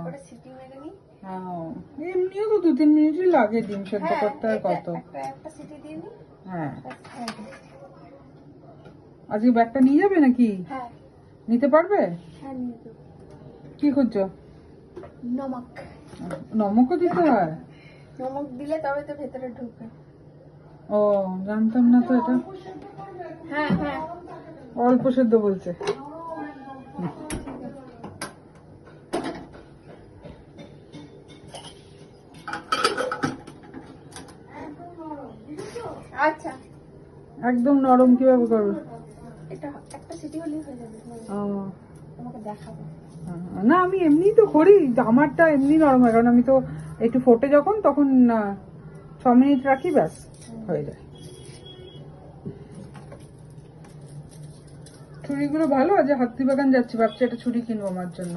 করে সিটি মেরে নি। এমনিও তো 2-3 মিনিটই লাগে ডিম সেদ্ধ করতে, আর কত। একটা সিটি দিয়ে নি। হ্যাঁ, আজকে ব্যাগটা নিয়ে যাবে নাকি? হ্যাঁ, নিতে পারবে? হ্যাঁ নিয়ে যাবো। কি খুঁজছো? নমক। নমকও দিতে হয়? নমক দিলে তবে তো ভেতরে ঢুকবে। ও, জানতাম না তো এটা। হ্যাঁ হ্যাঁ, অল্প সেদ্ধ বলছে। আচ্ছা একদম নরম কিভাবে করবে? এটা একটা সিটি হলেই হয়ে যাবে। ও, তোমাকে দেখাবো। না আমি এমনি তো করি, আমারটা এমনি নরম হয়, কারণ আমি তো একটু ফোটে যখন, তখন 6 মিনিট রাখি, ব্যাস হয়ে যায়। ছুরিগুলো ভালো, আজ হাতিবাগান যাচ্ছি, ভাবছি একটা ছুরি কিনবো আমার জন্য।